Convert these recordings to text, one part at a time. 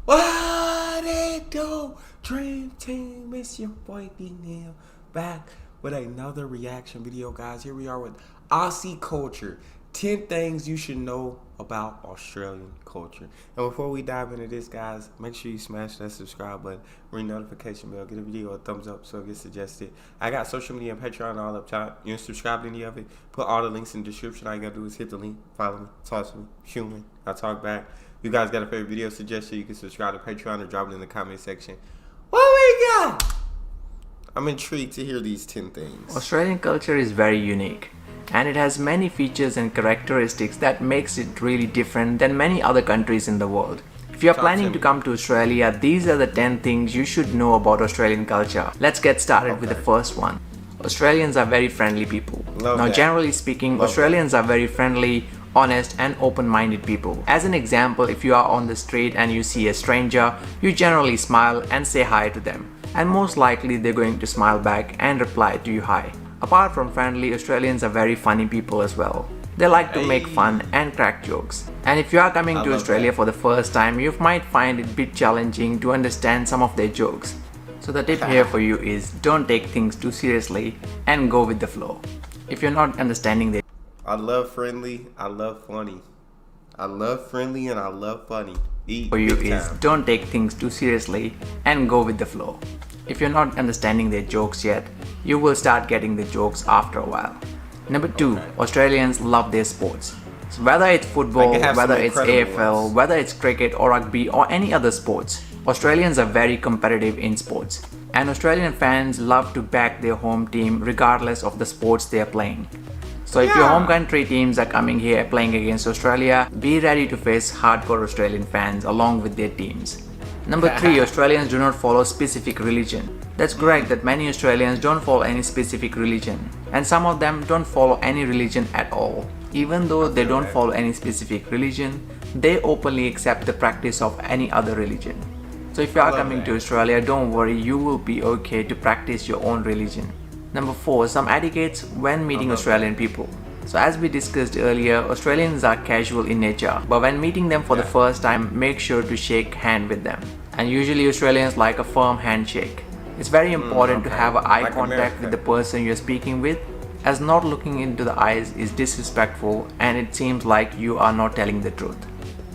What it do? Dream Team, it's your boy Neal back with another reaction video, guys. Here we are with Aussie Culture. 10 things you should know about Australian culture. And before we dive into this, guys, make sure you smash that subscribe button, ring notification bell, get a video a thumbs up so it gets suggested. I got social media and Patreon all up top. You can subscribe to any of it. Put all the links in the description. All you gotta do is hit the link, follow me, talk to me, shoot me. I talk back. You guys got a favorite video suggestion, you can subscribe to Patreon or drop it in the comment section. What we got? I'm intrigued to hear these 10 things. Australian culture is very unique, and it has many features and characteristics that makes it really different than many other countries in the world. If you are planning to come to Australia, these are the 10 things you should know about Australian culture. Let's get started with the first one. Australians are very friendly people. Generally speaking, Australians are very friendly, honest and open-minded people. As an example, if you are on the street and you see a stranger, you generally smile and say hi to them, and most likely they're going to smile back and reply to you hi. Apart from friendly, Australians are very funny people as well. They like to make fun and crack jokes. And if you are coming to Australia for the first time, you might find it a bit challenging to understand some of their jokes. So the tip here for you is don't take things too seriously and go with the flow. If you're not understanding the I love friendly, I love funny. I love friendly and I love funny. For you is don't take things too seriously and go with the flow. If you're not understanding their jokes yet, you will start getting the jokes after a while. Number 2, Australians love their sports. So whether it's football, whether it's AFL, whether it's cricket or rugby or any other sports, Australians are very competitive in sports. And Australian fans love to back their home team regardless of the sports they are playing. So if your home country teams are coming here playing against Australia, be ready to face hardcore Australian fans along with their teams. Number 3, Australians do not follow specific religion. That's correct that many Australians don't follow any specific religion, and some of them don't follow any religion at all. Even though they don't follow any specific religion, they openly accept the practice of any other religion. So if you are coming to Australia, don't worry, you will be okay to practice your own religion. Number 4, some etiquettes when meeting Australian people. So as we discussed earlier, Australians are casual in nature, but when meeting them for the first time, make sure to shake hand with them. And usually Australians like a firm handshake. It's very important to have eye contact with the person you're speaking with, as not looking into the eyes is disrespectful and it seems like you are not telling the truth.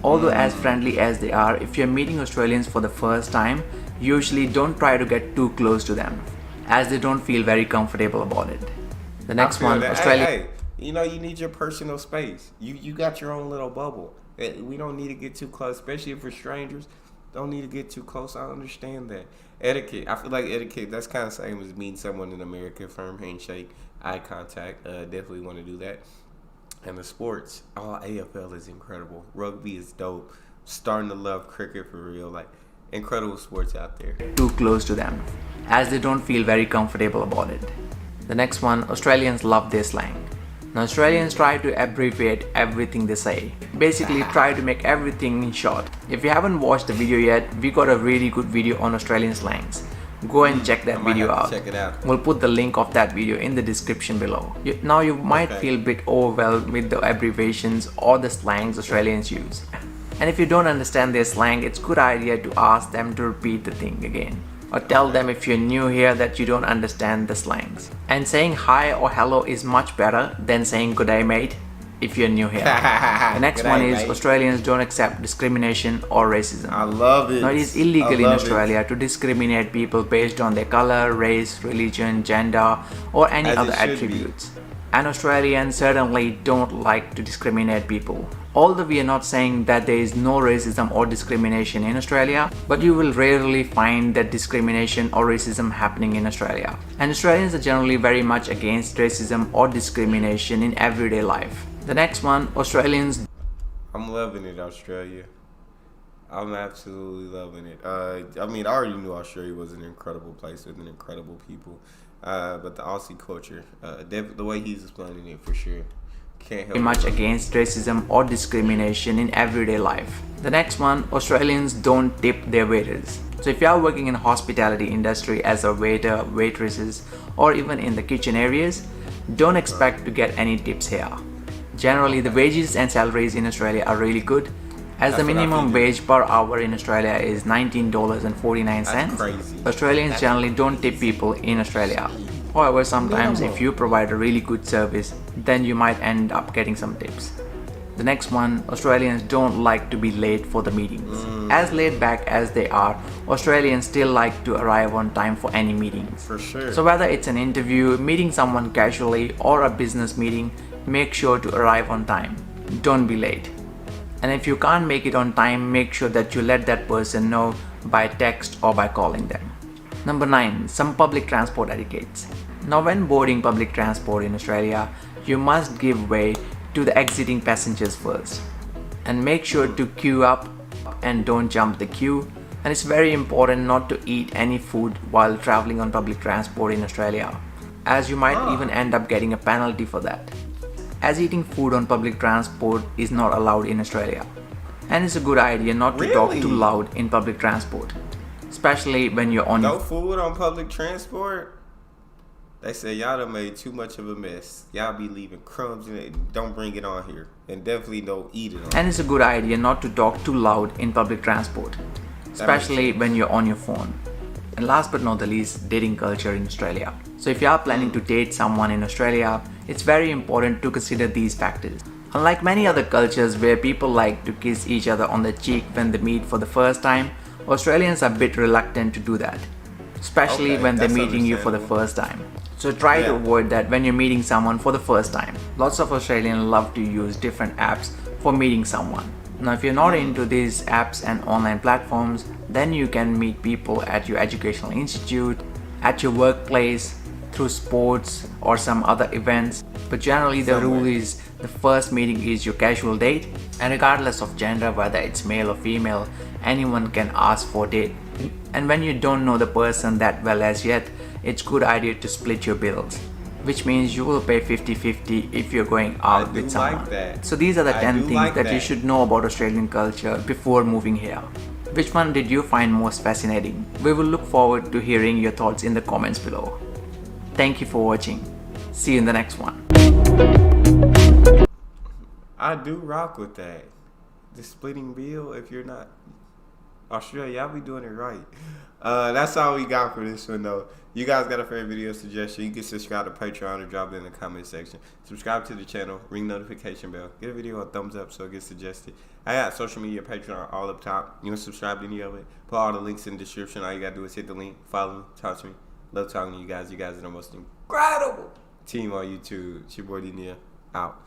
Although as friendly as they are, if you're meeting Australians for the first time, usually don't try to get too close to them, as they don't feel very comfortable about it. The next one, Australia. Hey, you know, you need your personal space. You got your own little bubble. We don't need to get too close, especially if we're strangers. Don't need to get too close. I understand that. Etiquette. I feel like etiquette, that's kind of the same as meeting someone in America. Firm handshake, eye contact. Definitely want to do that. And the sports. Oh, AFL is incredible. Rugby is dope. Starting to love cricket for real. Like, incredible sports out there. Too close to them, as they don't feel very comfortable about it. The next one, Australians love their slang. Now Australians try to abbreviate everything they say. Basically try to make everything in short. If you haven't watched the video yet, we got a really good video on Australian slangs. Go and check that video out. Check it out. We'll put the link of that video in the description below. Now you might feel a bit overwhelmed with the abbreviations or the slangs Australians use. And if you don't understand their slang, it's a good idea to ask them to repeat the thing again. Or tell them if you're new here that you don't understand the slangs. And saying hi or hello is much better than saying good day mate if you're new here. The next one is Australians don't accept discrimination or racism. I love it. Now it is illegal in Australia to discriminate people based on their color, race, religion, gender or any other attributes. And Australians certainly don't like to discriminate people. Although we are not saying that there is no racism or discrimination in Australia, but you will rarely find that discrimination or racism happening in Australia. And Australians are generally very much against racism or discrimination in everyday life. The next one, Australians. I'm loving it, Australia. I'm absolutely loving it. I mean, I already knew Australia was an incredible place with an incredible people. But the Aussie culture, the way he's explaining it for sure. Very much against racism or discrimination in everyday life. The next one, Australians don't tip their waiters. So if you are working in the hospitality industry as a waiter, waitresses, or even in the kitchen areas, don't expect to get any tips here. Generally, the wages and salaries in Australia are really good, As the That's what I minimum figured. wage per hour in Australia is $19.49, That's crazy. Australians generally don't tip people in Australia. However, sometimes if you provide a really good service, then you might end up getting some tips. The next one, Australians don't like to be late for the meetings. As laid back as they are, Australians still like to arrive on time for any meetings. For sure. So whether it's an interview, meeting someone casually, or a business meeting, make sure to arrive on time. Don't be late. And if you can't make it on time, make sure that you let that person know by text or by calling them. Number 9. Some public transport etiquettes. Now when boarding public transport in Australia, you must give way to the exiting passengers first. And make sure to queue up and don't jump the queue. And it's very important not to eat any food while traveling on public transport in Australia, as you might even end up getting a penalty for that, as eating food on public transport is not allowed in Australia. And it's a good idea not to talk too loud in public transport, especially when you're on No food on public transport? They say y'all done made too much of a mess. Y'all be leaving crumbs in it. Don't bring it on here. And definitely don't eat it on And it's a good idea not to talk too loud in public transport, especially when you're on your phone. And last but not the least, dating culture in Australia. So if you are planning to date someone in Australia, it's very important to consider these factors. Unlike many other cultures where people like to kiss each other on the cheek when they meet for the first time, Australians are a bit reluctant to do that, especially when they're meeting you for the first time. So try to avoid that when you're meeting someone for the first time. Lots of Australians love to use different apps for meeting someone. Now if you're not into these apps and online platforms, then you can meet people at your educational institute, at your workplace, through sports or some other events. But generally the rule is the first meeting is your casual date, and regardless of gender, whether it's male or female, anyone can ask for a date. And when you don't know the person that well as yet, it's good idea to split your bills, which means you will pay 50-50 if you're going out with someone. So these are the 10 things that you should know about Australian culture before moving here. Which one did you find most fascinating? We will look forward to hearing your thoughts in the comments below. Thank you for watching. See you in the next one. I do rock with that. The splitting bill, if you're not Australia, y'all be doing it right. That's all we got for this one though. You guys got a favorite video suggestion, you can subscribe to Patreon or drop it in the comment section. Subscribe to the channel, ring notification bell, give a video a thumbs up so it gets suggested. I got social media, Patreon all up top. You can subscribe to any of it. Put all the links in the description. All you gotta do is hit the link, follow me, talk to me. Love talking to you guys. You guys are the most incredible team on YouTube. It's your boy Neal. Out.